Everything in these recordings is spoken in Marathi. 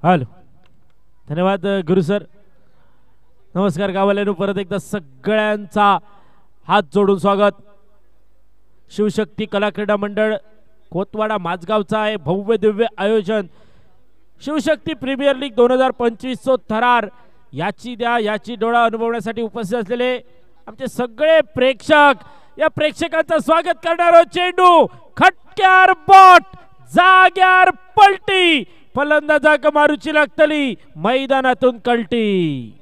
हॅलो, धन्यवाद गुरु सर. नमस्कार गावाल्यानो, परत एकदा सगळ्यांचा हात जोडून स्वागत. शिवशक्ती कला क्रीडा मंडळ कोतवाडा माझगावचा आहे भव्य दिव्य आयोजन. शिवशक्ती प्रीमियर लीग 2025 चो थरार याची डोळा अनुभवण्यासाठी उपस्थित असलेले आमचे सगळे प्रेक्षक, या प्रेक्षकांचं स्वागत करणारा चेंडू खटक्यार बॉट जाग्यार पलटी, फलंदाजाक मारूची लागतली, मैदानातून कल्टी.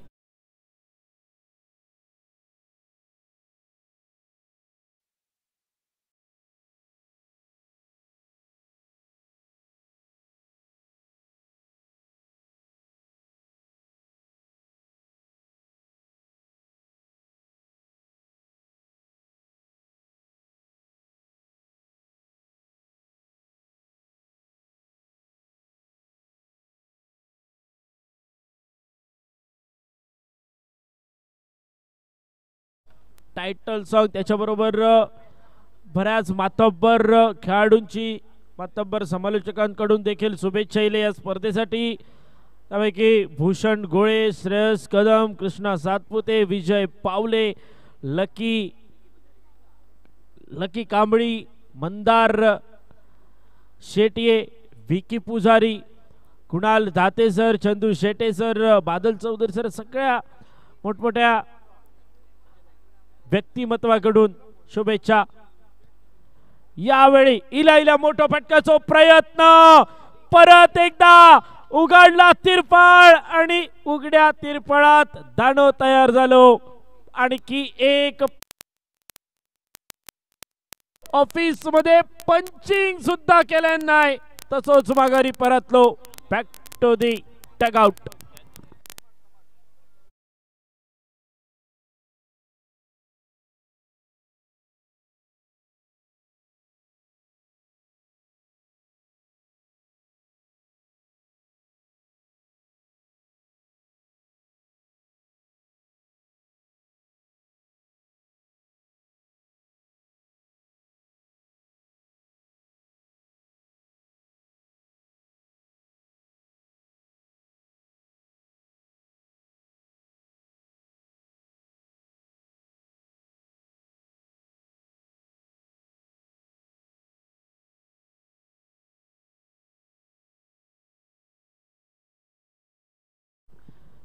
टायटल सॉन्ग त्याच्याबरोबर बऱ्याच मातब्बर खेळाडूंची, मातब्बर समालोचकांकडून देखील शुभेच्छा येईल या स्पर्धेसाठी. त्यापैकी भूषण गोळे, Shreyas Kadam, Krishna Satpute, Vijay Pawle, Lucky Kambli, Mandar Shetye, Vicky Pujari, Kunal Date sir, Chandu Shete sir, Badal Chaudhary sir, सगळ्या मोठमोठ्या व्यक्तिमत्वाकडून शुभेच्छा. यावेळी इला मोठा फटकाचा प्रयत्न, परत एकदा उघडला तिरपाळ आणि उघड्या तिरपळात दाणो तयार झालो. आणखी एक ऑफिस मध्ये पंचिंग सुद्धा केलं नाही, तसंच माघारी परतलो. बॅक टू दी टगआउट.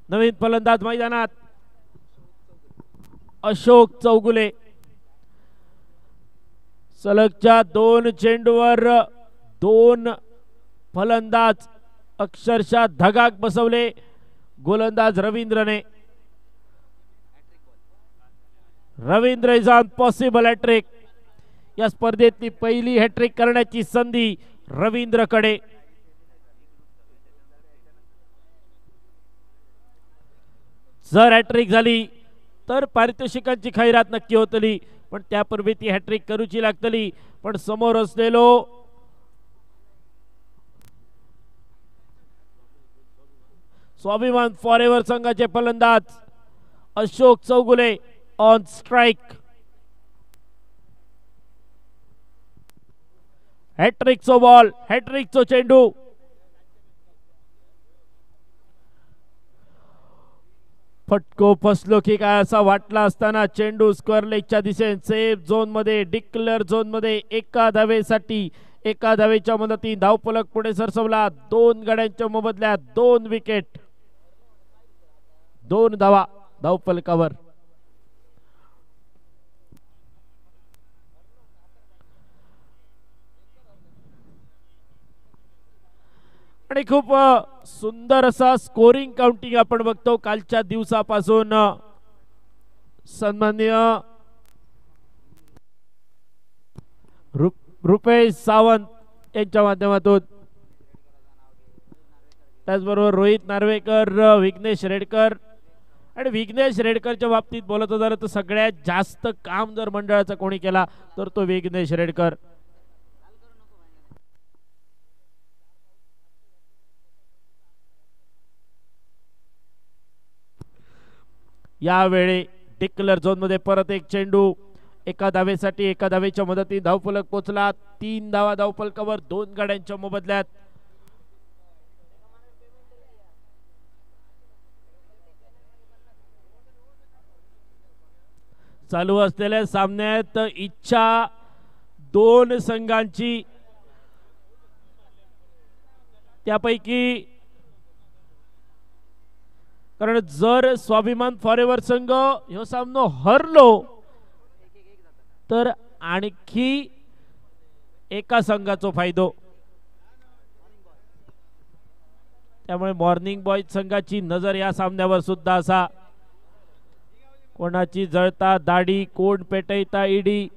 नवीन फलंदाज मैदानात अशोक चौगुले. सलगच्या 2 चेंडूवर 2 फलंदाज अक्षरशः धगाक बसवले गोलंदाज रवींद्रने. Ravindra is on possible hat-trick. या स्पर्धेतली पहिली हॅट्रिक करण्याची संधी रवींद्रकडे. जर हॅट्रिक झाली तर पारितोषिकांची खैरात नक्की होतली, पण त्यापूर्वी ती हॅट्रिक करूची लागतली. पण समोर असलेलो स्वाभिमान फॉरेवर संघाचे फलंदाज अशोक चौगुले ऑन स्ट्राइक. हॅट्रिकचो बॉल, हॅट्रिकचो चेंडू. फटको फसलो की काय असा वाटला असताना चेंडू स्क्वेअर लेगच्या दिशेने सेफ झोन मध्ये, डिक्लेअर झोन मध्ये एका धावेसाठी, एका धावेच्या मदतीने धावफलक पुढे सरसवला. 2 गड्यांच्या मोबदल्यात 2 विकेट, 2 धावा धावफलकावर. आणि खूप सुंदर असा स्कोरिंग काउंटिंग आपण बघतो कालच्या दिवसापासून. सन्माननीय रुपेश सावंत यांच्या माध्यमातून, त्याचबरोबर रोहित नार्वेकर, विघ्नेश रेडकर. आणि विघ्नेश रेडकरच्या बाबतीत बोलत होता तर सगळ्यात जास्त काम जर मंडळाचा कोणी केला तर तो विघ्नेश रेडकर. यावेळी डिक्लेअर झोन मध्ये परत एक चेंडू, एका धावेसाठी एका धावेच्या मदतीने धावफलक पोहोचला. 3 धावा धावफलकावर 2 गाड्यांच्या मोबदल्यात. चालू असलेल्या सामन्यात इच्छा 2 संघांची, त्यापैकी कारण जर स्वाभिमान फॉरेवर संघ ह्यो सामनो हरलो तर आणखी एका संघाचो फायदो. त्यामुळे मॉर्निंग बॉयज संघाची नजर या सामन्यावर सुद्धा असा. कोणाची जळता दाढी, कोण पेटयता इडी.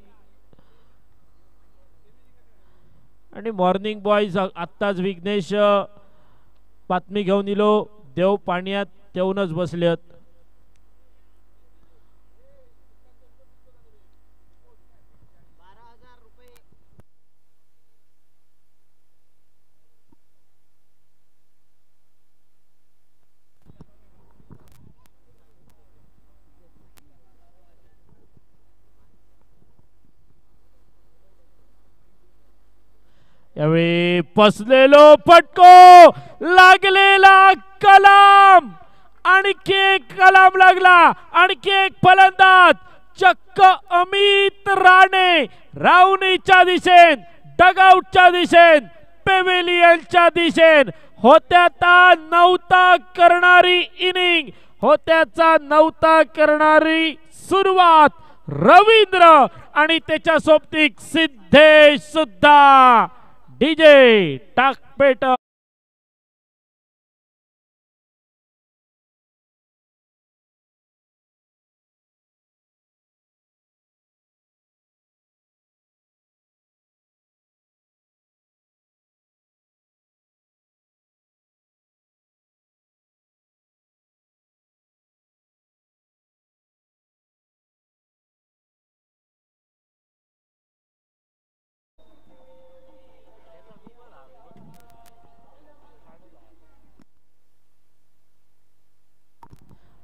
आणि मॉर्निंग बॉयज आत्ताच विघ्नेश बातमी घेऊन इलो, देव पाण्यात तेवूनच बसलेत. यावेळी पसलेलो फटको, लागलेला कलाम, आणखी एक कलाम लागला, आणखी एक फलंदाज चक्क अमित राणे रावणीच्या दिशेन, डगआउटच्या दिशेन, पेव्हिलियनच्या दिशेन होत्याचा नव्हता करणारी इनिंग, होत्याचा नव्हता करणारी सुरुवात. रवींद्र आणि त्याच्या सोबतीक सिद्धेश सुद्धा. डीजे टाकपेट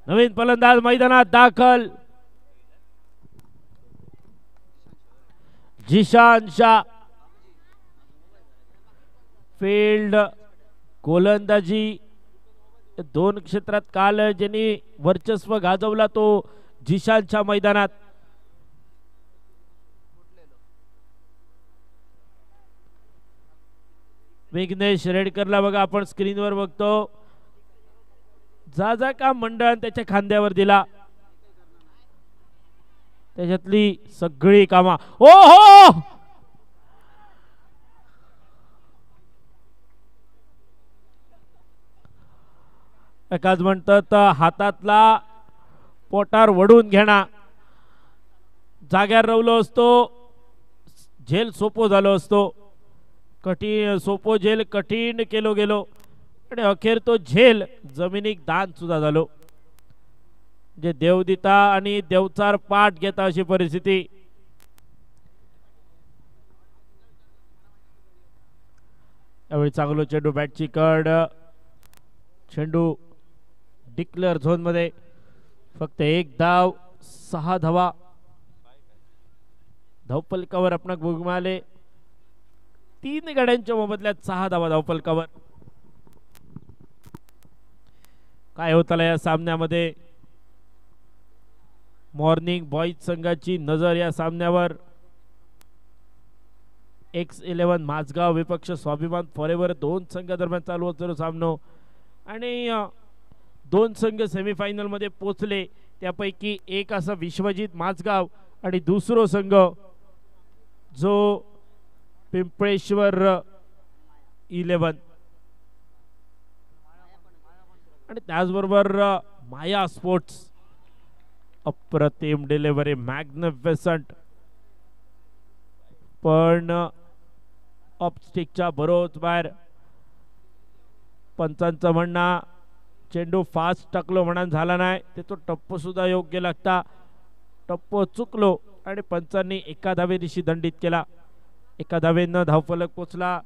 नवीन फलंदाज मैदानात दाखल. जिशान शाह. फील्ड गोलंदाजी 2 क्षेत्रात काल ज्यांनी वर्चस्व गाजवला तो जिशानच्या मैदानात. विघ्नेश रेडकरला बघा आपण स्क्रीनवर बघतो. जा काम मंडळ त्याच्या खांद्यावर दिला, त्याच्यातली सगळी कामा. ओ हो, एकाच म्हणतात हातातला पोटार वडून घेणा. जाग्यार रवलो असतो झेल सोपो झालो असतो. कठीण सोपो झेल कठीण केलो गेलो आणि अखेर तो झेल जमिनीक दान सुद्धा झालो. जे देव दिता आणि देवचार पाठ घेता अशी परिस्थिती. यावेळी चांगलो चेंडू बॅटची कड. चेंडू डिक्लेअर झोन मध्ये. फक्त 1 धाव 6 धावा धावफलकावर आपण मिळाले. 3 गाड्यांच्या मोबदल्यात 6 धावा धावफलकावर. काय होतं या सामन्यामध्ये. मॉर्निंग बॉयज संघाची नजर या सामन्यावर. X11 माझगाव विपक्ष स्वाभिमान फॉरेवर 2 संघादरम्यान चालू असलेला सामनो आणि 2 संघ सेमीफायनल मध्ये पोहोचले. त्यापैकी एक असा विश्वजित माझगाव आणि दुसरो संघ जो पिंपळेश्वर 11 आणि त्याचबरोबर माया स्पोर्ट्स. अप्रतिम डिलिव्हरी, मॅग्निफिसंट, पण ऑपस्टिकच्या बरोच बाहेर. पंचांचं म्हणणं चेंडू फास्ट टाकलो म्हणून झाला नाही, ते तो टप्प सुद्धा योग्य लागता. टप्प चुकलो आणि पंचांनी एका धावेदिशी दंडित केला. एका धावेनं धावफलक पोचला.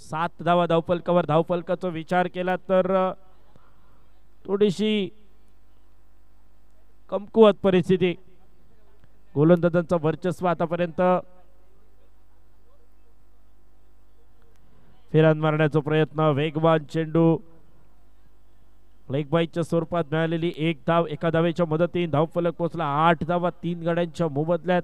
7 धावा धावफलकावर. धावफलकाचा विचार केला तर थोडीशी कमकुवत परिस्थिती. गोलंदाजांचा वर्चस्व आतापर्यंत. फेरान मारण्याचा प्रयत्न, वेगवान चेंडू, लेग बाईच्या स्वरूपात मिळालेली एक धाव, एका धावेच्या मदतीने धावफलक पोहोचला. 8 धावा 3 गड्यांच्या मोबदल्यात.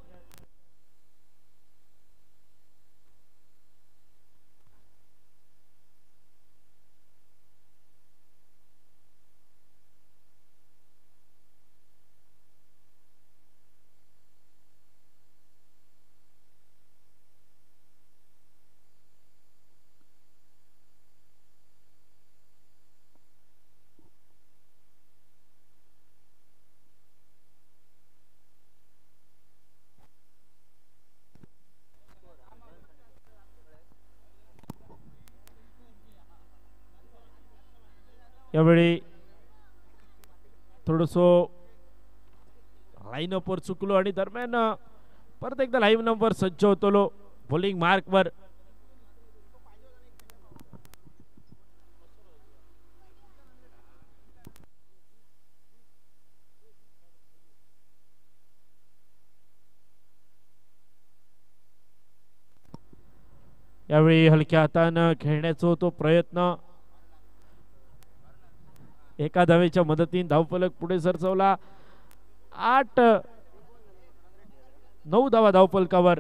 यावेळी थोडस लाईन अप वर चुकलो आणि दरम्यान परत एकदा लाईन अप वर सज्ज होतो बॉलिंग मार्क वर. यावेळी हलक्या हातानं खेळण्याचा होतो प्रयत्न. एका धावेच्या मदतीने धावफलक पुढे सरसवला. 9 धावा धावफलकावर.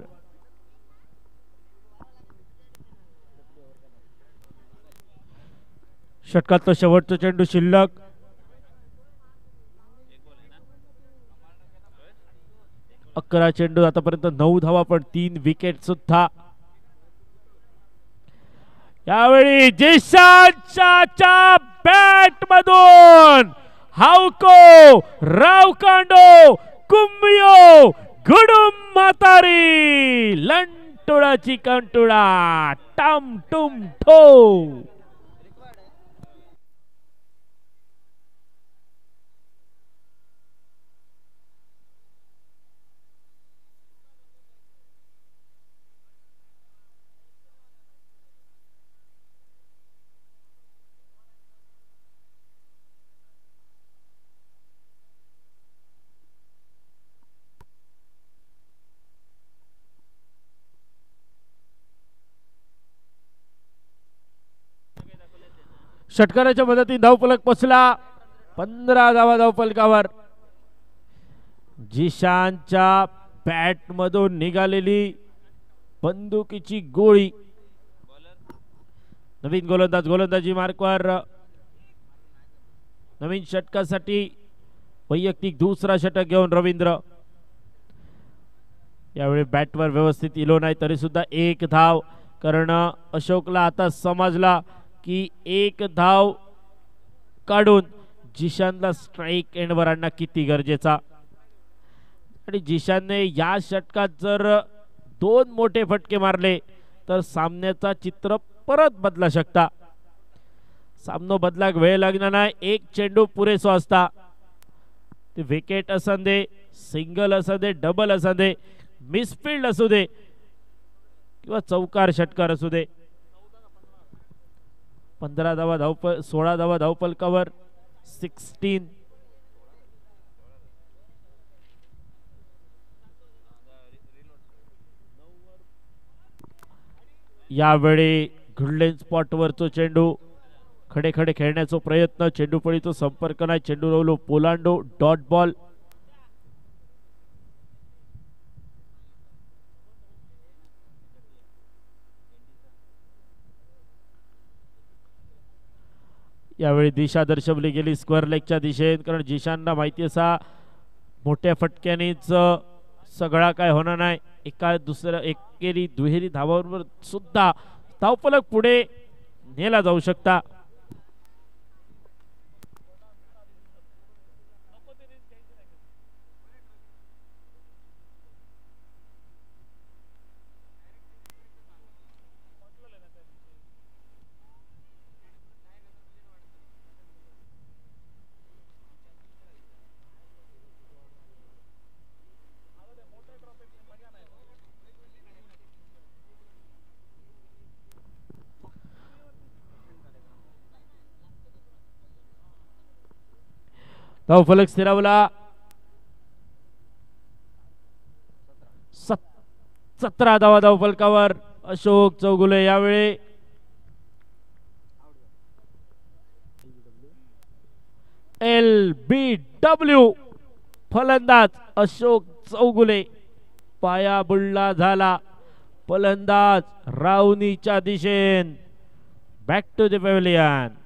षटकातला शेवटचा चेंडू शिल्लक. अकरा चेंडू आतापर्यंत 9 धावा पण 3 विकेट सुद्धा. यावेळी जिशांच्या बॅट मधून हावको रावकांडो कुंभियो गुडुम म्हातारी लंटुळाची कंटुळा टम टुम ठो. षटकाराच्या मदतीने धावफलक पोचला. 15 धावा धावफलकावर. जिशानच्या बॅट मधून निघालेली बंदुकीची गोळी. नवीन गोलंदाज गोलंदाजी मार्कवर. नवीन षटकासाठी वैयक्तिक दुसरा षटक घेऊन रवींद्र. यावेळी बॅटवर व्यवस्थित इलो नाही तरी सुद्धा एक धाव. कारण अशोकला आता समजला की एक धाव काढून जिशानला स्ट्राइक एंडवर आणणं किती गरजेचा. आणि जिशानने या षटकात जर 2 मोठे फटके मारले तर सामन्याचा चित्र परत बदला शकता. सामना बदलाक वेळ लागणार नाही. एक चेंडू पुरेसो असता. ते विकेट असं दे, सिंगल असं दे, डबल असं दे, मिसफिल्ड असू दे किंवा चौकार षटकार असू दे. 15 धावा धावफल 16 धावा धावफलकावर 16. यावेळी गुडलेन स्पॉट वरचो चेंडू खडे खडे खेळण्याचा प्रयत्न. चेंडू पडीतो संपर्क नाही. चेंडू रवलो पोलांडो डॉट बॉल. यावेळी दिशा दर्शवली गेली स्क्वेअर लेगच्या दिशेत. कारण जिशानला माहिती असा मोठ्या फटक्यानेच सगळा काय होणार नाही. एका दुसऱ्या एकेरी दुहेरी धावांवर सुद्धा धावफलक पुढे नेला जाऊ शकता. धावफलक स्थिरावला. 17 धावा धावफलकावर अशोक चौगुले यावेळी LBW फलंदाज अशोक चौगुले पाया बुडला झाला फलंदाज रावणीच्या दिशेन back to the pavilion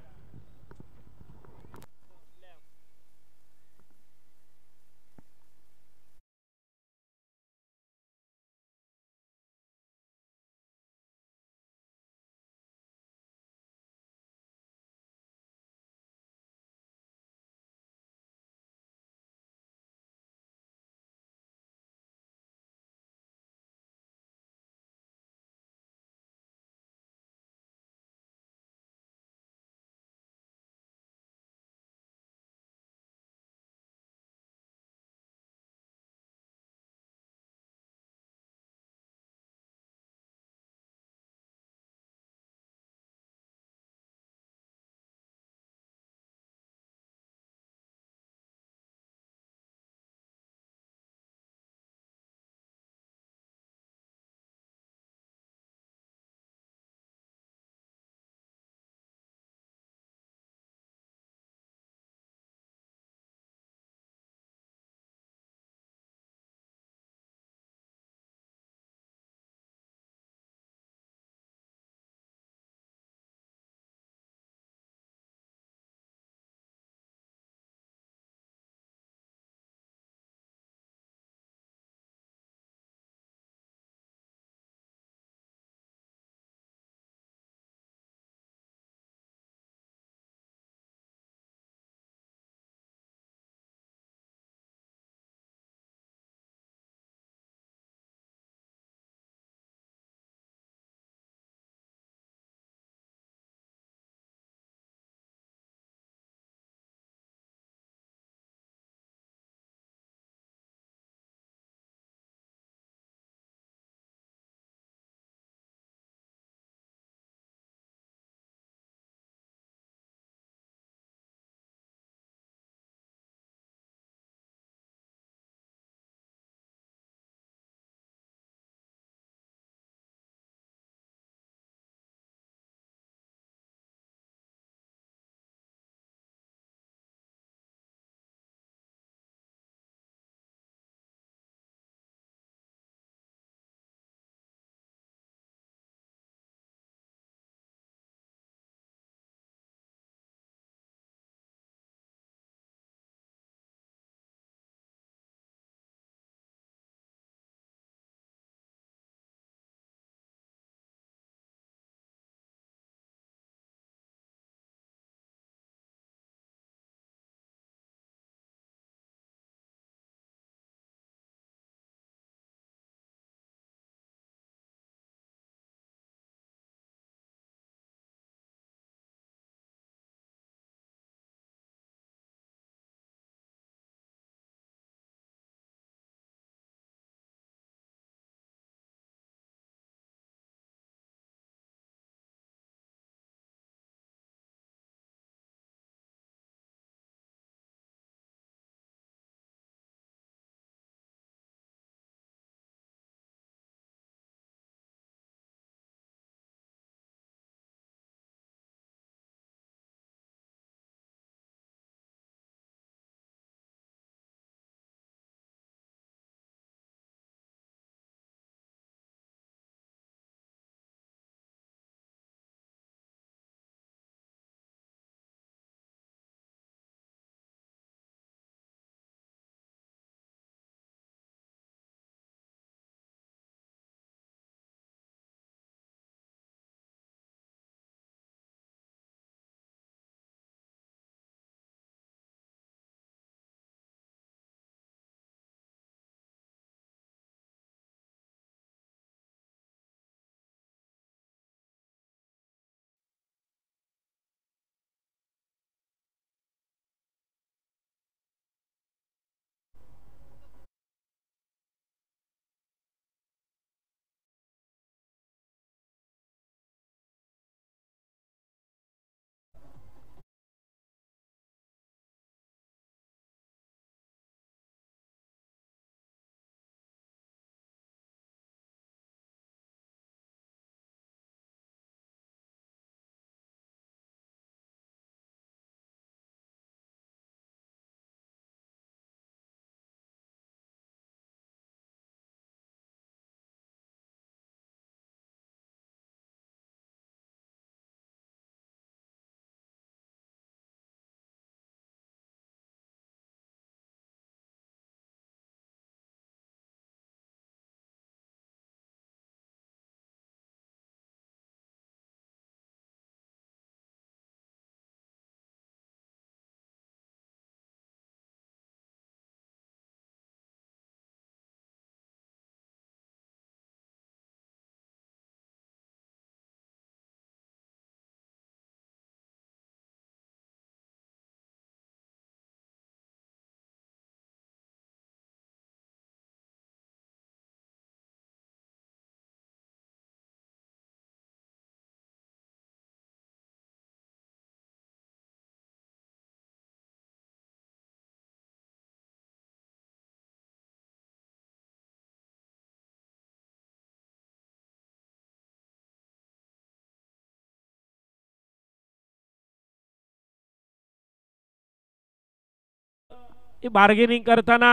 bargaining करताना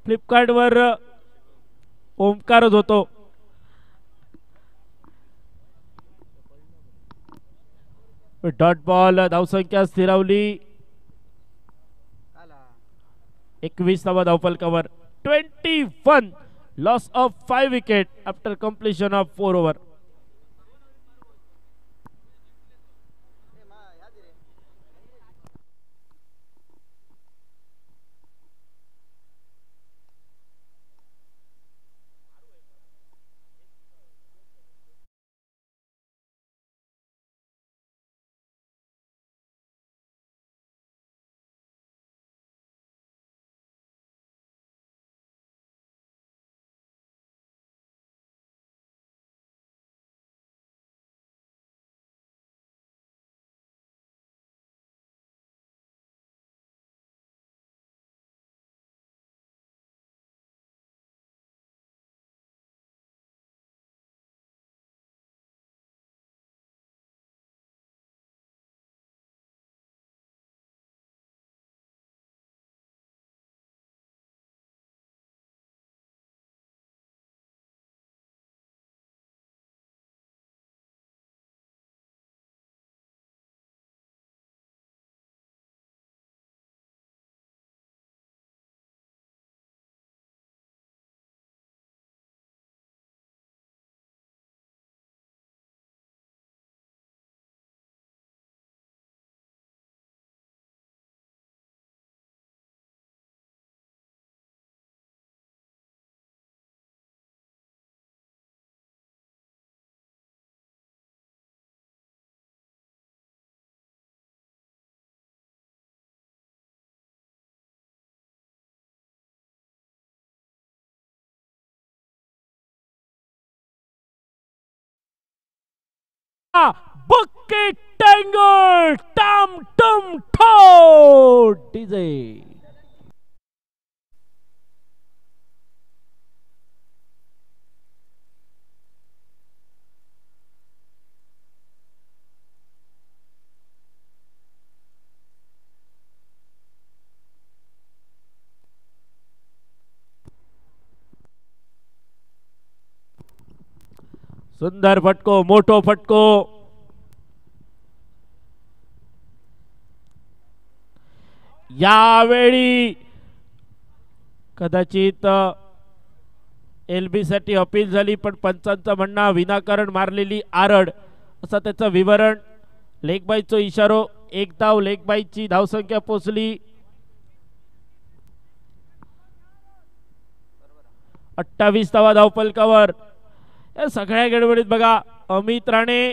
फ्लिपकार्ट वर ओमकारच होतो. डॉट बॉल धावसंख्या स्थिरावली 21 धावफलकावर. 21 loss of 5 wicket after completion of 4 over. Bucket Tangle Tam Tum Toe DJ. सुंदर फटको, मोठो फटको. यावेळी कदाचित LB साठी अपील झाली, पण पंचांचा म्हणणं विनाकारण मारलेली आरड असं त्याचं विवरण. लेग बाईचा इशारो. 1 धाव. लेग बाईची धावसंख्या पोचली 28 धावफलकावर. या सगळ्या गडबडीत बघा अमित राणे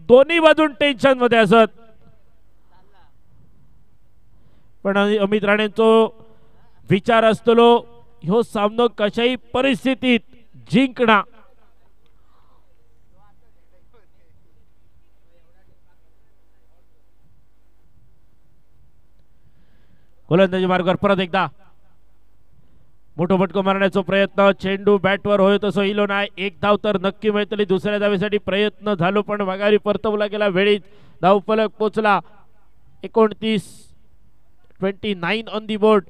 दोन्ही बाजून टेन्शन मध्ये असत, पण अमित राणेंचो विचार असतलो ह्यो सामनो कशाही परिस्थितीत जिंकणा. गोलंदाजी मार्गावर परत एकदा मोठो फटको मारण्याचा प्रयत्न. चेंडू बॅटवर होय तसं इलो नाही. 1 धाव तर नक्की मिळतली. दुसऱ्या धावेसाठी प्रयत्न झालो पण माघारी परतवला गेला. वेळीच धावफलक पोचला 29 ऑन दी बोर्ड.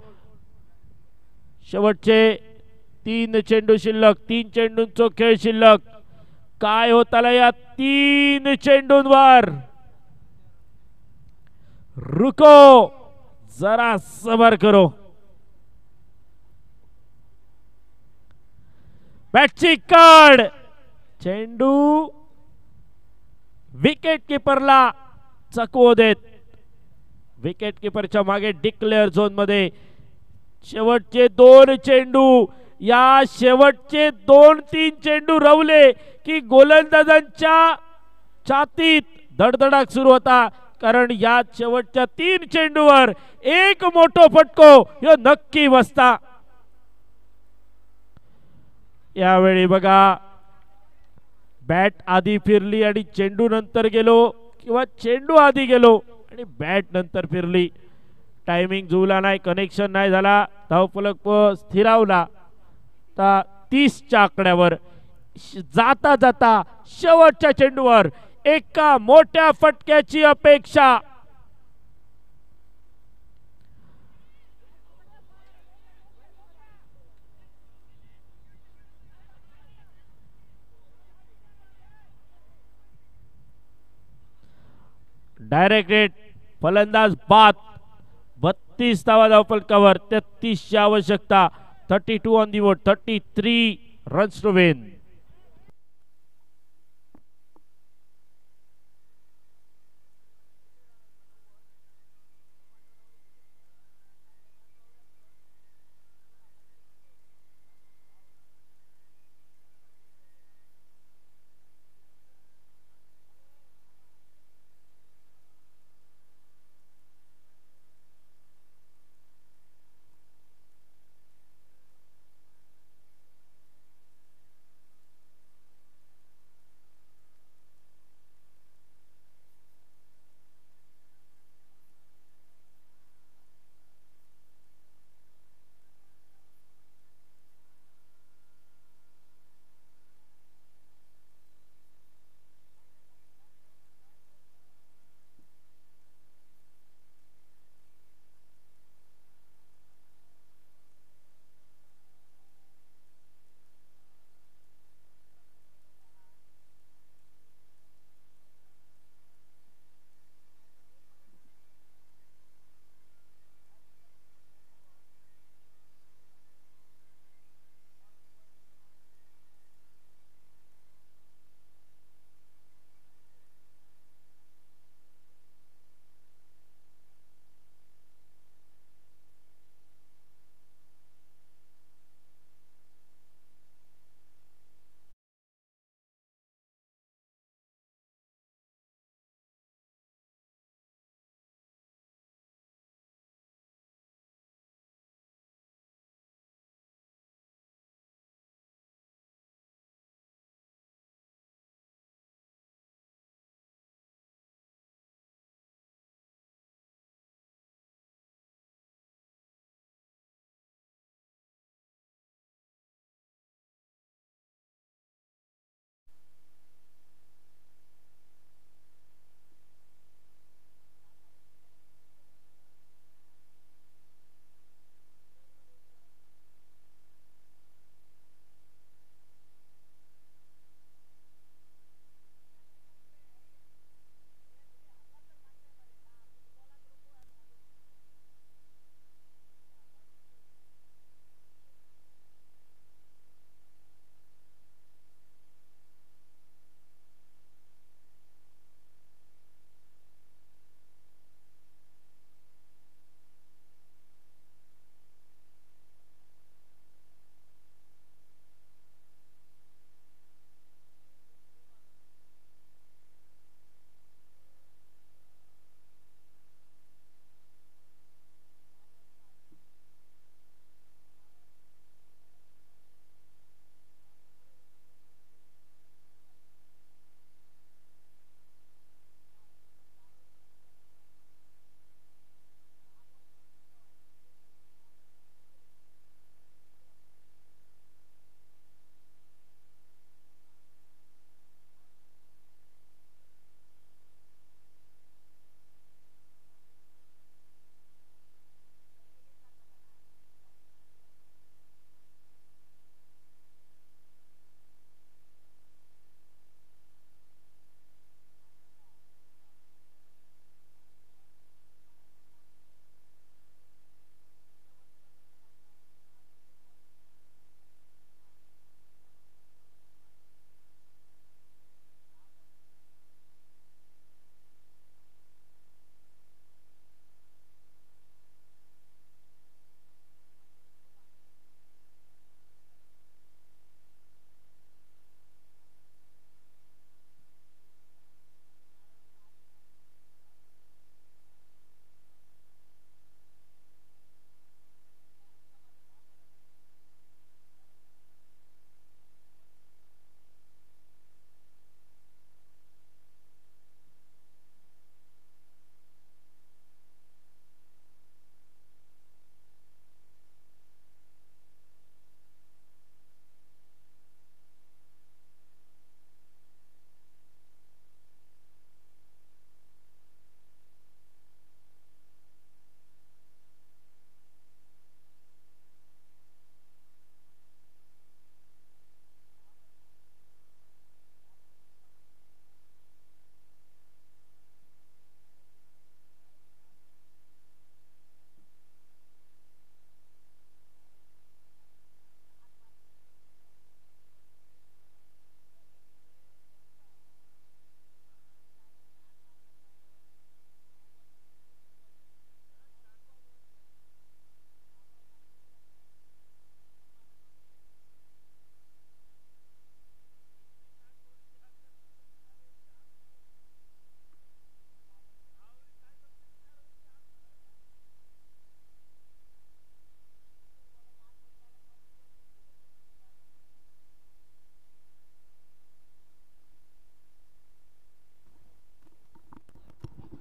शेवटचे 3 चेंडू शिल्लक. 3 चेंडूंचा खेळ शिल्लक. काय होत आला या 3 चेंडूंवर? रुको, जरा सबर करो. बॅटची कड. चेंडू विकेट किपरला चकवू देत. विकेट किपरच्या मागे डिक्लेअर झोन मध्ये शेवटचे 2 चेंडू. या शेवटचे 2-3 चेंडू रवले की गोलंदाजांच्या छातीत धडधडाक सुरू होता, कारण या शेवटच्या 3 चेंडूवर एक मोठो फटको ह्यो नक्की बसता. यावेळी बघा बॅट आधी फिरली आणि चेंडू नंतर गेलो, किंवा चेंडू आधी गेलो आणि बॅट नंतर फिरली. टायमिंग जुळला नाही, कनेक्शन नाही झाला. धावफलक स्थिरावला. 30च्या आकड्यावर जाता जाता शेवटच्या चेंडूवर एका मोठ्या फटक्याची अपेक्षा. डायरेक्ट हिट, फलंदाज बाद. 32 धावा धावफलकावर, 33 ची आवश्यकता. 32 on the board, 33 runs to win.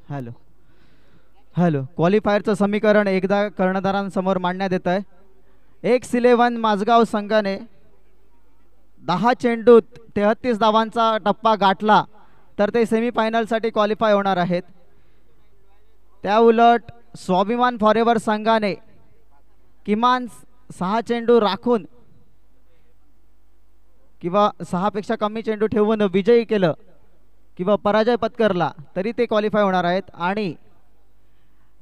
Hello hello क्वालिफायरचं समीकरण एकदा कर्णधारांसमोर मांडण्यात येत आहे. एक्स-11 माझगाव संघाने 10 चेंडूत 33 धावांचा टप्पा गाठला तर ते सेमीफायनलसाठी क्वालिफाय होणार आहेत. त्या उलट स्वाभिमान फॉरेवर संघाने किमान 6 चेंडू राखून किंवा 6 पेक्षा कमी चेंडू ठेवून विजयी केलं किंवा पराजय पत्करला तरी ते क्वालिफाय होणार आहेत. आणि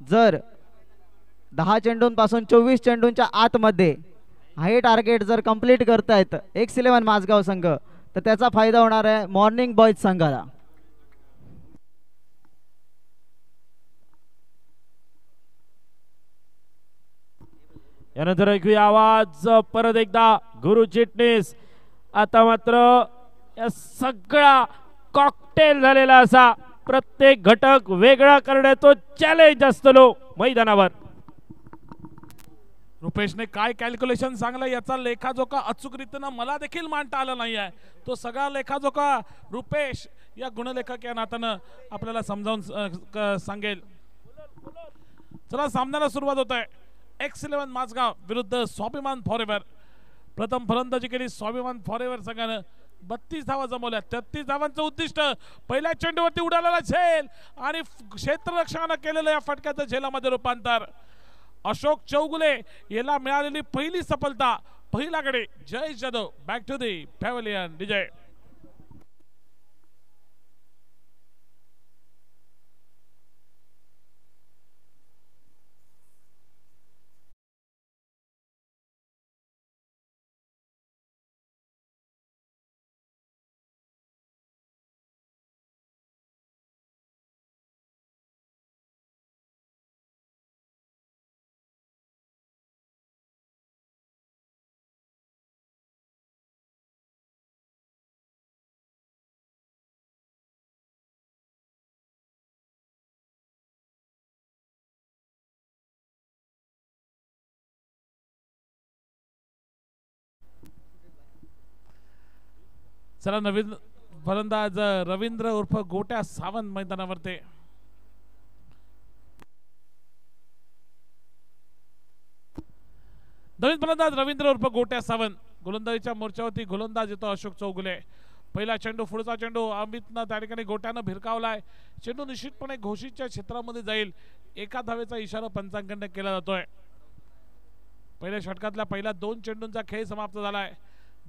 जर 10 चेंडूंपासून 24 चेंडूंच्या आतमध्ये हे टार्गेट जर कंप्लीट करतायत एक्स-11 माझगाव संघ तर त्याचा फायदा होणार आहे मॉर्निंग बॉयज संघाला. यानंतर ऐकूया आवाज परत एकदा गुरु चिटणीस. आता मात्र या सगळा कॉकटेल झालेला असा प्रत्येक घटक वेगळा करण्याचा चॅलेंज असतो मैदानावर. रुपेशने काय कॅल्क्युलेशन सांगलं याचा लेखाजोखा अचूकरीतीनं मला देखील मांडता आला नाही आहे. तो सगळा लेखाजोखा रुपेश या गुणलेखक या नात्यानं आपल्याला समजावून सांगेल. चला सामन्याला सुरुवात होत आहे. एक्स-11 माझगाव विरुद्ध स्वाभिमान फॉरेवर. प्रथम फलंदाजी केली स्वाभिमान फॉरेवर संघानं 32 धावा जमवल्या. 33 धावांचं उद्दिष्ट. पहिल्या चेंडूवरती उडालेला झेल आणि क्षेत्ररक्षकानं केलेलं या फटक्याचं झेलामध्ये रूपांतर. अशोक चौगुले याला मिळालेली पहिली सफलता. पहिला गडी Jay Jadhav back to the pavilion. विजय चला नवीन फलंदाज रवींद्र उर्फ गोट्या सावंत मैदानावरती. नवीन फलंदाज रवींद्र उर्फ गोट्या सावंत. गोलंदाजीच्या मोर्चावरती गोलंदाज येतो अशोक चौगुले. पहिला चेंडू पुढचा चेंडू अमितनं त्या ठिकाणी गोट्यानं भिरकावलाय. चेंडू निश्चितपणे घोषितच्या क्षेत्रामध्ये जाईल. एका धावेचा इशारा पंचांकडनं केला जातोय. पहिल्या षटकातल्या पहिल्या 2 चेंडूंचा खेळ समाप्त झालाय.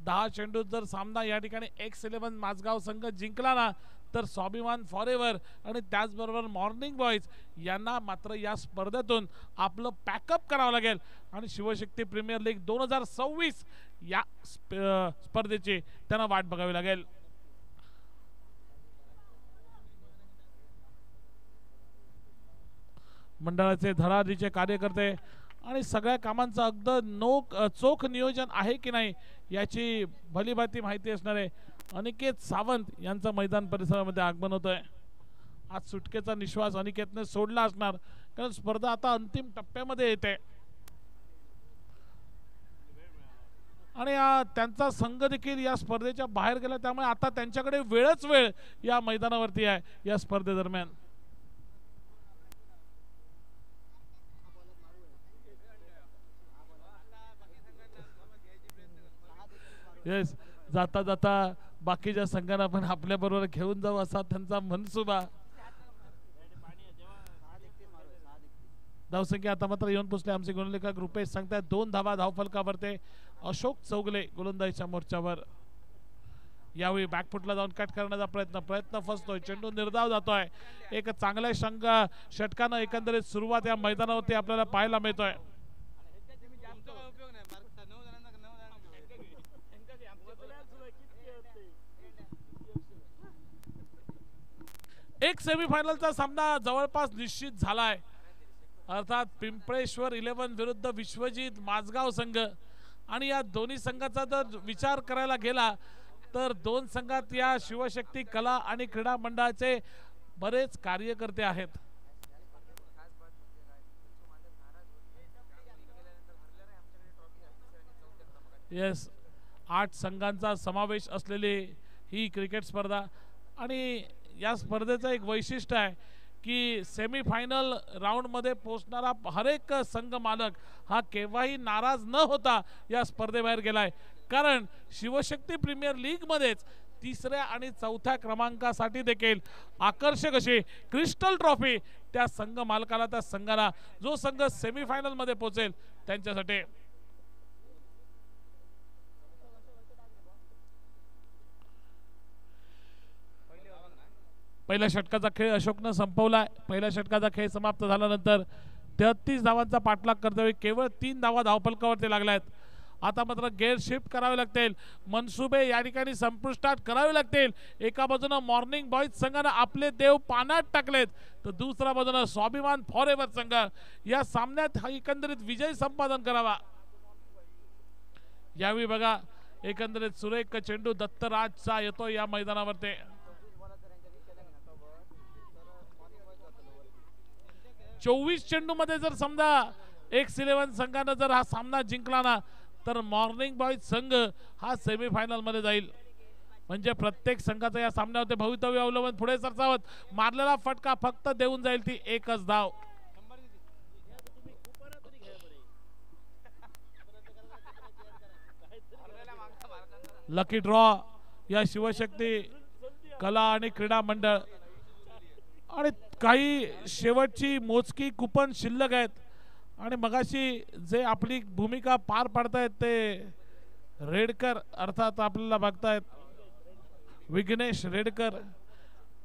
10 चेंडूत जर सामना या ठिकाणी एक्स-11 माझगाव संघ जिंकला ना तर स्वाभिमान फॉरेवर आणि त्याचबरोबर मॉर्निंग बॉयज यांना मात्र या स्पर्धेतून आपलं पॅकअप करावं लागेल आणि शिवशक्ती प्रीमियर लीग 2026 या स्पर्धेची त्यांना वाट बघावी लागेल. मंडळाचे धडाडीचे कार्यकर्ते आणि सगळ्या कामांचं अगदी चोख नियोजन आहे की नाही याची भलीभाती माहिती असणारे अनिकेत सावंत यांचं मैदान परिसरामध्ये आगमन होत आहे. आज सुटकेचा निश्वास अनिकेतने सोडला असणार कारण स्पर्धा आता अंतिम टप्प्यामध्ये येते आणि त्यांचा संघ देखील या स्पर्धेच्या बाहेर गेला. त्यामुळे आता त्यांच्याकडे वेळच वेळ या मैदानावरती आहे या स्पर्धेदरम्यान. येस जाता जाता बाकीच्या संघांना पण आपल्या बरोबर घेऊन जाऊ असा त्यांचा मनसुबा. धावसंख्या आता मात्र येऊन पोचले. आमचे गुणलेखक रुपेश सांगतात 2 धावा धावफलकावरते अशोक चौगुले गोलंदाजीच्या मोर्चावर. यावेळी बॅकफुटला जाऊन कट करण्याचा प्रयत्न फसतोय. चेंडू निर्धाव जातोय. एक चांगल्या षटकानं एकंदरीत सुरुवात या मैदानावरती आपल्याला पाहायला मिळतोय. एक सेमीफायनलचा सामना जवळपास निश्चित झालाय. अर्थात पिंपळेश्वर 11 विरुद्ध विश्वजित माझगाव संघ. आणि या दोन्ही संघाचा जर विचार करायला गेला तर 2 संघात या शिवशक्ती कला आणि क्रीडा मंडळाचे बरेच कार्यकर्ते आहेत. येस 8 संघांचा समावेश असलेली ही क्रिकेट स्पर्धा आणि या स्पर्धेचं एक वैशिष्ट्य आहे की सेमीफायनल राऊंडमध्ये पोहोचणारा हर एक संघ मालक हा केव्हाही नाराज न होता या स्पर्धेबाहेर गेलाय, कारण शिवशक्ती प्रीमियर लीगमध्येच तिसऱ्या आणि चौथ्या क्रमांकासाठी देखील आकर्षक अशी क्रिस्टल ट्रॉफी त्या संघ मालकाला, त्या संघाला, जो संघ सेमीफायनल मध्ये पोहोचेल त्यांच्यासाठी. पहिल्या षटकाचा खेळ अशोकनं संपवलाय. पहिल्या षटकाचा खेळ समाप्त झाल्यानंतर 33 धावांचा पाठलाग करतोय. केवळ 3 धावा धावफलकावरती लागल्यात. आता मात्र गेअर शिफ्ट करावे लागतील, मनसुबे या ठिकाणी संपुष्टात करावे लागतील. एका बाजूनं मॉर्निंग बॉईज संघानं आपले देव पाण्यात टाकलेत, तर दुसऱ्या बाजूनं स्वाभिमान फॉरेव्हर संघ या सामन्यात एकंदरीत विजय संपादन करावा. यावेळी बघा एकंदरीत सुरेख चेंडू दत्तराजचा येतो या मैदानावरती. 24 चेंडू मध्ये जर समजा एक्स-11 संघानं जर हा सामना जिंकला ना, तर मॉर्निंग बॉईज संघ हा सेमीफायनल मध्ये जाईल. म्हणजे प्रत्येक संघाचा या सामन्यावर भवितव्य अवलंबून पुढे सरसावत मारलेला फटका फक्त देऊन जाईल ती एकच धाव. लकी ड्रॉ या शिवशक्ती कला आणि क्रीडा मंडळ आणि काही शेवटची मोजकी कुपन शिल्लक आहेत. आणि मगाशी जे आपली भूमिका पार पाडतायत ते रेडकर अर्थात आपल्याला बघतायत विघ्नेश रेडकर,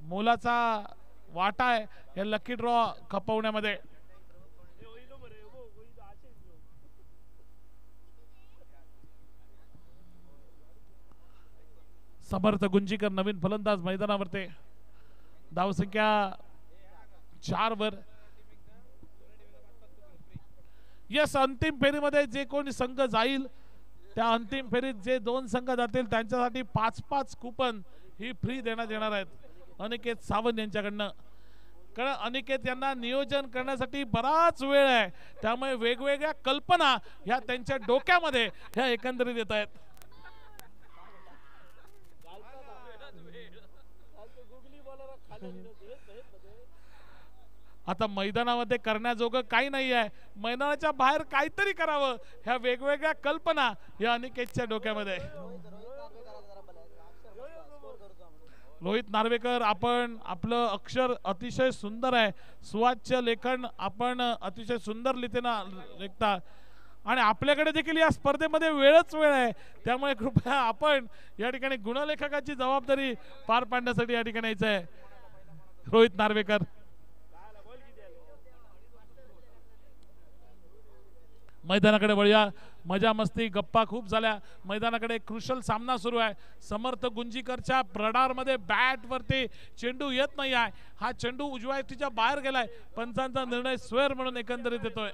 मोलाचा वाटा आहे या लकी ड्रॉ खपवण्यामध्ये. समर्थ गुंजीकर नवीन फलंदाज मैदानावरती. धावसंख्या 4 वर. यस, अंतिम फेरीमध्ये जे कोणी संघ जाईल त्या अंतिम फेरीत जे 2 संघ जातील त्यांच्यासाठी 5-5 कुपन ही फ्री देण्यात येणार आहेत अनिकेत सावंत यांच्याकडनं. कारण अनिकेत यांना नियोजन करण्यासाठी बराच वेळ आहे, त्यामुळे वेगवेगळ्या कल्पना ह्या त्यांच्या डोक्यामध्ये ह्या एकंदरीत येत आहेत. आता मैदानामध्ये करण्याजोगं काही नाही आहे, मैदानाच्या बाहेर काहीतरी करावं ह्या वेगवेगळ्या कल्पना या अनिकेतच्या डोक्यामध्ये. रोहित नार्वेकर, आपण आपलं अक्षर अतिशय सुंदर आहे, सुवाच्य लेखन आपण अतिशय सुंदर लिहिताना लेखता आणि आपल्याकडे देखील या स्पर्धेमध्ये वेळच वेळ आहे, त्यामुळे कृपया आपण या ठिकाणी गुणलेखकाची जबाबदारी पार पाडण्यासाठी या ठिकाणी यायचं आहे. रोहित नार्वेकर. मैदानाकडे वळूया. मजा मस्ती गप्पा खूप झाल्या. मैदानाकडे क्रुशल सामना सुरू आहे. समर्थ गुंजीकरच्या रडारमध्ये बॅट वरती चेंडू येत नाही आहे. हा चेंडू उजव्या यष्टीच्या बाहेर गेलाय. पंचांचा निर्णय स्वेअर म्हणून एकंदरीत येतोय.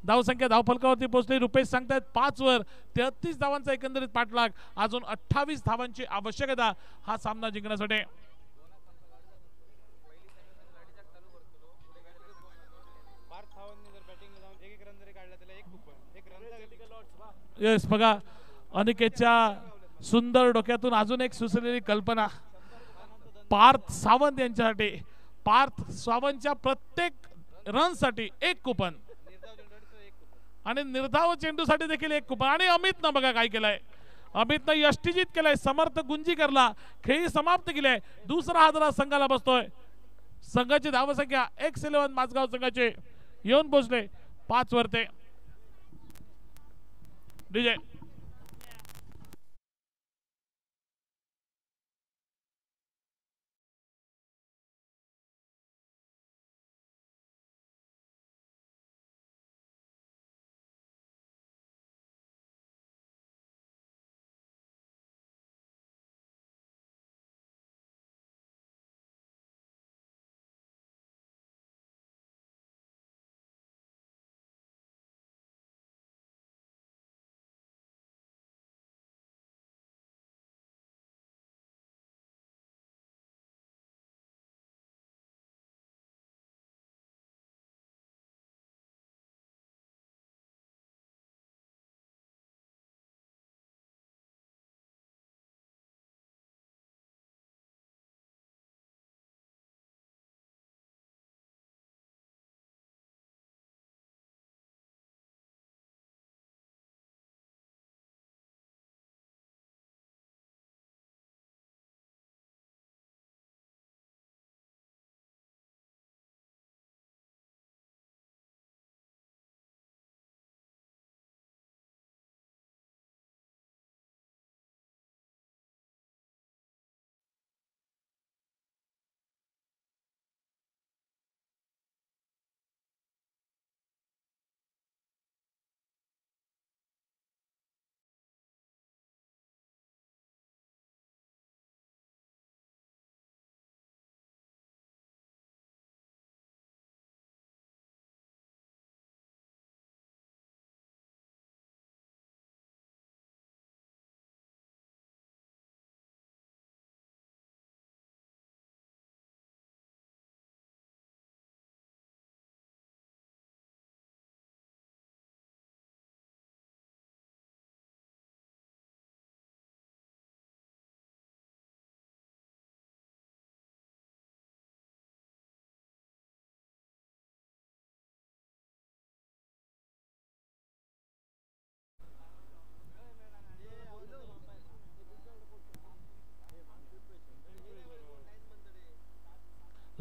धावसंख्या धावफलकावरती पोहोचली. रुपेश सांगतायत 5 वर. 33 धावांचा एकंदरीत पाठलाग. अजून 28 धावांची आवश्यकता हा सामना जिंकण्यासाठी. येस, बघा अनिकेतच्या सुंदर डोक्यातून अजून एक सुचलेली कल्पना पार्थ सावंत यांच्यासाठी. पार्थ सावंतच्या प्रत्येक रन साठी 1 कुपन आणि निर्धाव चेंडूसाठी देखील 1 कुपन. आणि अमितनं बघा काय केलंय, अमितनं यष्टीजित केलंय. समर्थ गुंजीकरला खेळी समाप्त केली. दुसरा हादरा संघाला बसतोय. संघाची धावसंख्या एक्स-11 माझगाव संघाचे येऊन पोहोचले 5 वरते. डीजे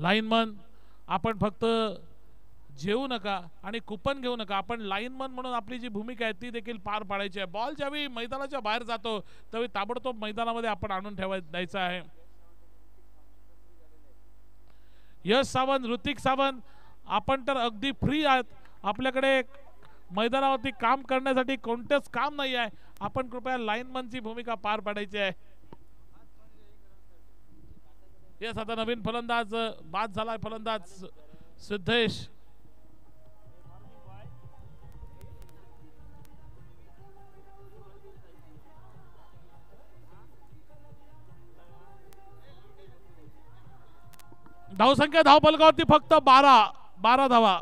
लाईनमन आपण फक्त जेवू नका आणि कुपन घेऊ नका, आपण लाईनमन म्हणून आपली जी भूमिका आहे ती देखील पार पाडायची आहे. बॉल ज्यावेळी मैदानाच्या बाहेर जातो त्यावेळी ताबडतोब मैदानामध्ये आपण आणून द्यायचा आहे. यश सावंत, ऋतिक सावंत आपण तर अगदी फ्री आहात, आपल्याकडे मैदानावरती काम करण्यासाठी कोणतेच काम नाही आहे, आपण कृपया लाईनमनची भूमिका पार पाडायची आहे. यस आता नवीन फलंदाज बाद झालाय, फलंदाज सिद्धेश. धावसंख्या धावफलकावरती फक्त 12 धावा,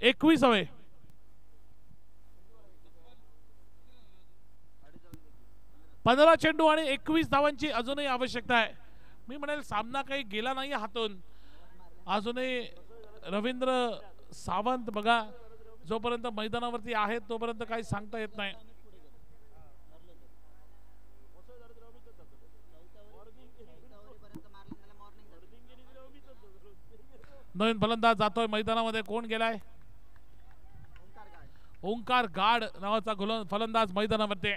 21 हवे. पंधरा चेंडू आणि 21 धावांची अजूनही आवश्यकता आहे. मी म्हणेल सामना काही गेला नाही हातून, अजूनही रवींद्र सावंत बघा जोपर्यंत मैदानावरती आहेत तोपर्यंत काही सांगता येत नाही. नवीन फलंदाज जातोय मैदानामध्ये, कोण गेलाय? ओंकार गाड नावाचा फलंदाज मैदानामध्ये.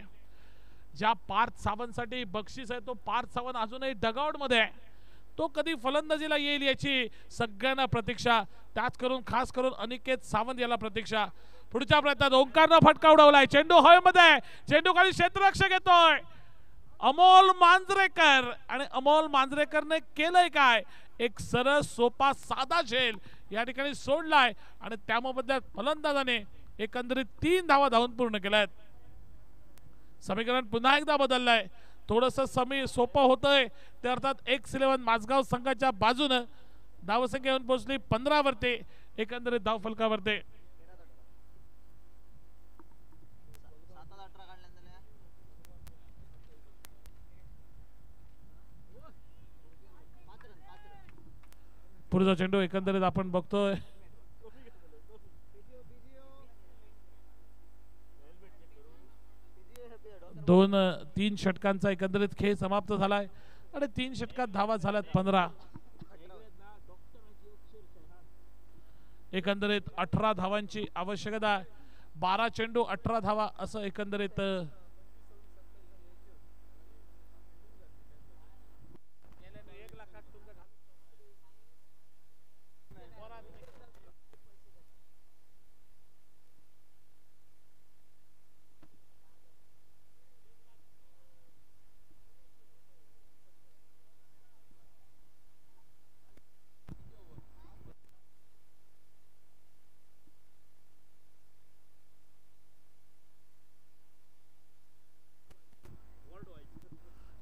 ज्या पार्थ सावंतसाठी बक्षीस आहे तो पार्थ सावंत अजूनही डगआउट मध्ये आहे, तो कधी फलंदाजीला येईल याची सगळ्यांना प्रतीक्षा, त्याच करून खास करून अनिकेत सावंत याला प्रतीक्षा. पुढच्या प्रयत्नात ओंकारनं फटका उडवलाय, चेंडू हवेमध्ये, चेंडू खाली क्षेत्ररक्षक येतोय अमोल मांजरेकर, आणि अमोल मांजरेकरने केलंय काय, एक सरळ सोपा साधा झेल या ठिकाणी सोडलाय आणि त्यामध्ये फलंदाजाने एकंदरीत 3 धावा धावून पूर्ण केल्यात. समीकरण पुन्हा एकदा बदललंय, थोडस सोपं होतंय ते, अर्थात एक्स11 माझगाव संघाच्या बाजूनं धावसंख्या येऊन पोहोचली 15 वरती एकंदरीत धाव फलकावरती. पुढचा चेंडू एकंदरीत आपण बघतोय 2-3 षटकांचा एकंदरीत खेळ समाप्त झालाय आणि 3 षटकात धावा झाल्यात 15. एकंदरीत 18 धावांची आवश्यकता, 12 चेंडू 18 धावा असं एकंदरीत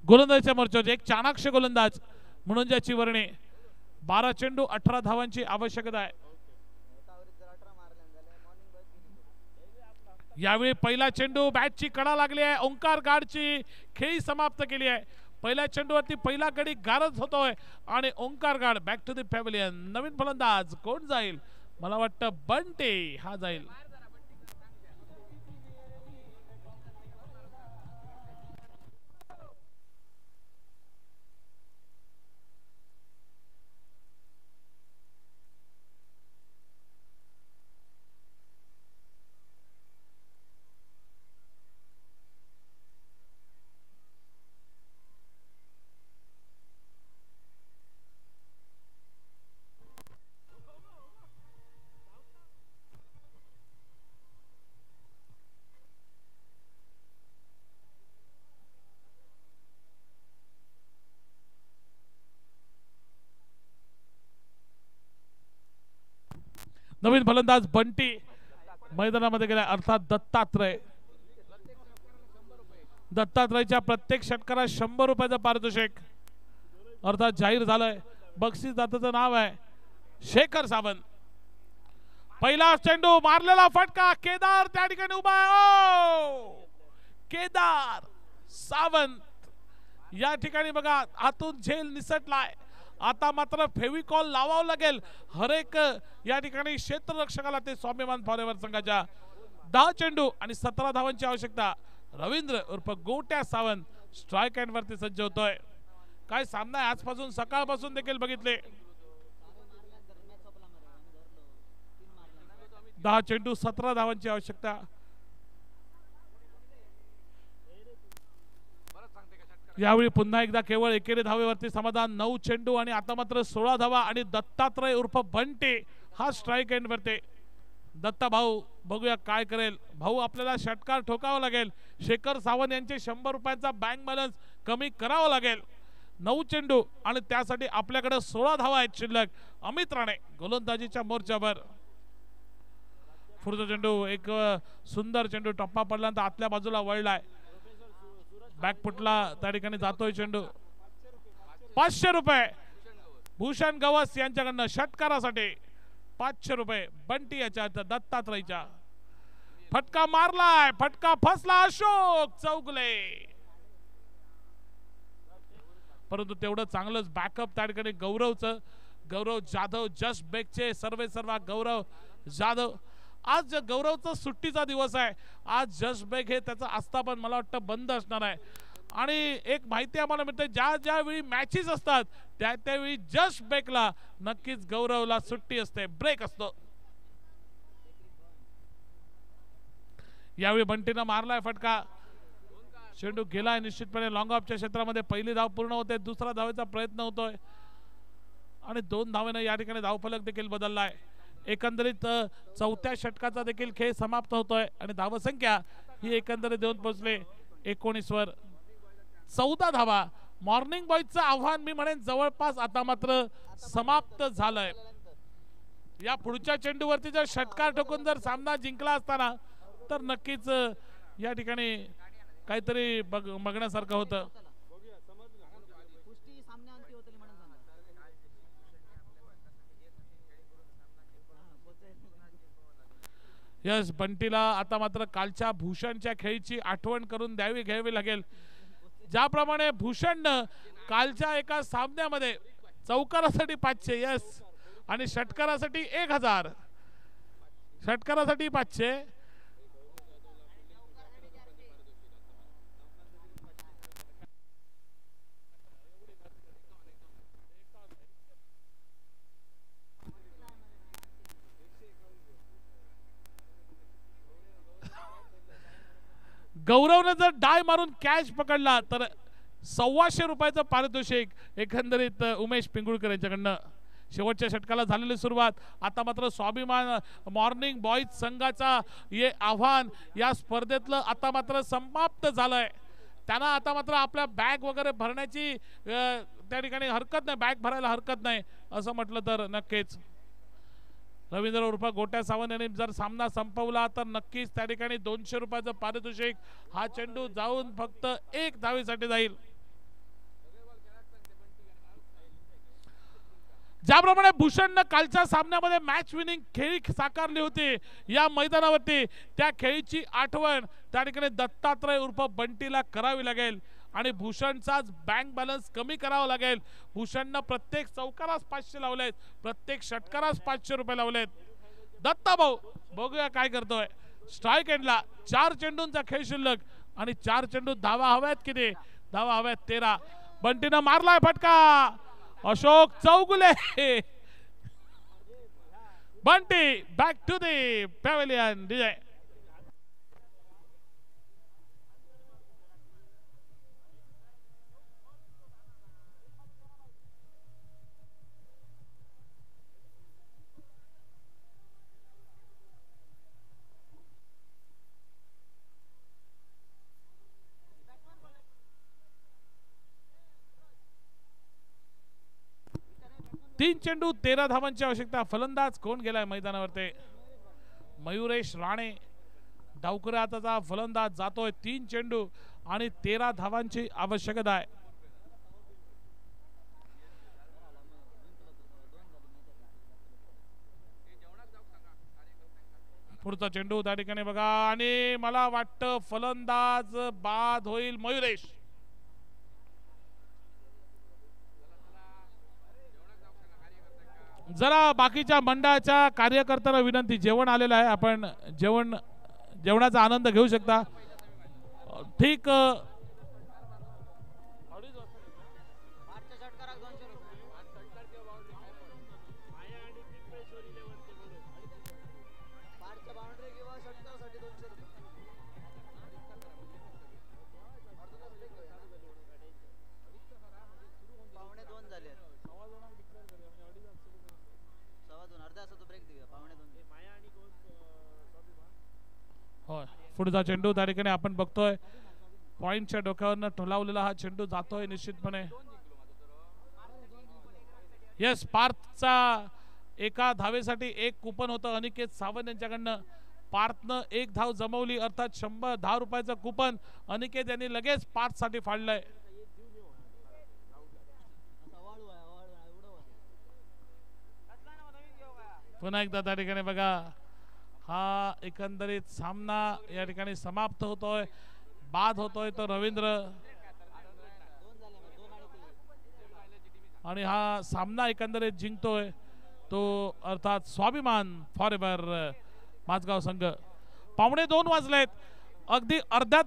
गोलंदाजीच्या मोर्चावर एक चाणाक्ष गोलंदाज म्हणून ज्याची वर्णी, 12 चेंडू 18 धावांची आवश्यकता आहे. यावेळी पहिला चेंडू बॅटची कडा लागली आहे, ओंकार गाडची खेळी समाप्त केली आहे. पहिल्या चेंडूवरती पहिला गडी गारच होतोय आणि ओंकार गाड बॅक टू द पॅव्हिलियन. नवीन फलंदाज कोण जाईल? मला वाटतं बंटे हा जाईल. नवीन फलंदाज बंटी मैदानामध्ये गेला, अर्थात दत्तात्रयच्या प्रत्येक षटकाला 100 रुपयाचं पारितोषिक अर्थात जाहीर झालंय. बक्षीसदात्याचं नाव आहे शेखर सावंत. पहिला चेंडू मारलेला फटका, केदार त्या ठिकाणी उभा आहे. केदार सावंत या ठिकाणी बघा आतून झेल निसटलाय. आता मात्र फेविकॉल लावावं लागेल हर एक या ठिकाणी क्षेत्ररक्षकाला. ते स्वाभिमान फॉरेवर संघाच्या 10 चेंडू आणि 17 धावांची आवश्यकता. रवींद्र उर्फ गोट्या सावंत स्ट्राइक एंड वरती सज्ज होतोय. काय सामना आहे आजपासून, सकाळपासून देखील बघितले. 10 चेंडू 17 धावांची आवश्यकता. यावेळी पुन्हा एकदा केवळ एकेरी धावेवरती समाधान. 9 चेंडू आणि आता मात्र 16 धावा आणि दत्तात्रय उर्फ बंटी हा स्ट्राईक एंड वरती. दत्ता भाऊ बघूया काय करेल. भाऊ आपल्याला षटकार ठोकावा लागेल. शेखर सावंत यांचे 100 रुपयांचा बँक बॅलन्स कमी करावा लागेल. 9 चेंडू आणि त्यासाठी आपल्याकडे 16 धावा आहेत शिल्लक. अमित राणे गोलंदाजीच्या मोर्चावर. पुढचा चेंडू एक सुंदर चेंडू टप्पा पडल्यानंतर आतल्या बाजूला वळलाय. बॅकफुटला त्या ठिकाणी जातोय चेंडू. 500 रुपये भूषण गवस यांच्याकडनं षटकारासाठी. 500 रुपये बंटी याच्या दत्तात्रयच्या. फटका मारलाय, फटका फसला अशोक चौगुले. परंतु तेवढं चांगलंच बॅकअप त्या ठिकाणी गौरवचं. गौरव जाधव जस्ट बेकचे सर्वेसर्वा गौरव जाधव. आज गौरवचा सुट्टीचा दिवस आहे. आज जस्ट बेक हे त्याचं आस्थापन मला वाटतं बंद असणार आहे. आणि एक माहिती आम्हाला मिळते, ज्या ज्यावेळी मॅचेस असतात त्यावेळी जस्ट बेकला नक्कीच गौरवला सुट्टी असते, ब्रेक असतो. यावेळी बंटीनं मारलाय फटका. चेंडू गेलाय निश्चितपणे लॉंग ऑफच्या क्षेत्रामध्ये. पहिली धाव पूर्ण होते, दुसरा धावेचा प्रयत्न होतोय आणि 2 धावेने या ठिकाणी धावफलक देखील बदललाय. एकंदरीत चौथ्या षटकाचा देखील खेळ समाप्त होतोय आणि धावसंख्या ही एकंदरीत देऊन पोहोचले 19 वर. 14 धावा. मॉर्निंग बॉयजचं आव्हान मी म्हणेन जवळपास आता मात्र समाप्त झालंय. या पुढच्या चेंडूवरती जर षटकार ठोकून जर सामना जिंकला असताना तर नक्कीच या ठिकाणी काहीतरी बघण्यासारखं होतं. यस, बंटीला आता मात्र कालच्या भूषणच्या खेळीची आठवण करून घ्यावी लागेल. ज्याप्रमाणे भूषणनं कालच्या एका सामन्यामध्ये चौकारासाठी 500 यस आणि षटकारासाठी 1000. षटकारासाठी 500. गौरवने जर डाय मारून कॅच पकडला तर 125 रुपयाचं पारितोषिक एकंदरीत उमेश पिंगुळकर यांच्याकडनं. शेवटच्या षटकाला झालेली सुरुवात. आता मात्र स्वाभिमान मॉर्निंग बॉईज संघाचा हे आव्हान या स्पर्धेतलं आता मात्र समाप्त झालंय. त्यांना आता मात्र आपल्या बॅग वगैरे भरण्याची त्या ठिकाणी हरकत नाही, बॅग भरायला हरकत नाही असं म्हटलं तर नक्कीच. रवींद्र उर्फ गोट्या सावंत यांनी जर सामना संपवला तर नक्कीच त्या ठिकाणी 200 रुपयाचं पारितोषिक. हा चेंडू जाऊन फक्त 1 धावेसाठी जाईल. ज्याप्रमाणे भूषणनं कालच्या सामन्यामध्ये मॅच विनिंग खेळी साकारली होती या मैदानावरती, त्या खेळीची आठवण त्या ठिकाणी दत्तात्रय उर्फ बंटीला करावी लागेल आणि भूषणचाच बँक बॅलन्स कमी करावा लागेल. भूषणनं प्रत्येक चौकारास 500 लावलेत, प्रत्येक षटकारास 500 रुपये लावलेत. दत्ता भाऊ बघूया काय करतोय. स्ट्राईक एंडला 4 चेंडूंचा खेळ शिल्लक आणि 4 चेंडू धावा हव्यात. किती धावा हव्यात? 13. बंटीनं मारलाय फटका. Ashok Chougule. Bunty back to the pavilion. विजय. तीन चेंडू 13 धावांची आवश्यकता. फलंदाज कोण गेलाय मैदानावरती? मयुरेश राणे. डावकरे आताचा फलंदाज जातोय. 3 चेंडू आणि 13 धावांची आवश्यकता आहे. पुढचा चेंडू त्या ठिकाणी बघा आणि मला वाटतं फलंदाज बाद होईल मयुरेश. जरा बाकीच्या मंडळाच्या कार्यकर्त्यांना विनंती, जेवण आलेलं आहे, आपण जेवणाचा आनंद घेऊ शकता. ठीक पुढचा चेंडू त्या ठिकाणी आपण बघतोय पॉइंटच्या डोक्यावरनं ठोलावलेला हा चेंडू जातोय निश्चितपणे. येस, पार्थचा एका धावेसाठी एक कुपन होतं अनिकेत सावंत यांच्याकडनं. पार्थनं एक धाव जमवली अर्थात 110 रुपयाचं कुपन अनिकेत यांनी लगेच पार्थसाठी फाडलंय. पुन्हा एकदा त्या ठिकाणी बघा हा एकंदरीत सामना या ठिकाणी समाप्त होतोय, बाद होतोय तो रवींद्र आणि हा सामना एकंदरीत जिंकतोय तो अर्थात स्वाभिमान फॉर एव्हर माझगाव संघ. 1:15 वाजलेत, अगदी अर्ध्या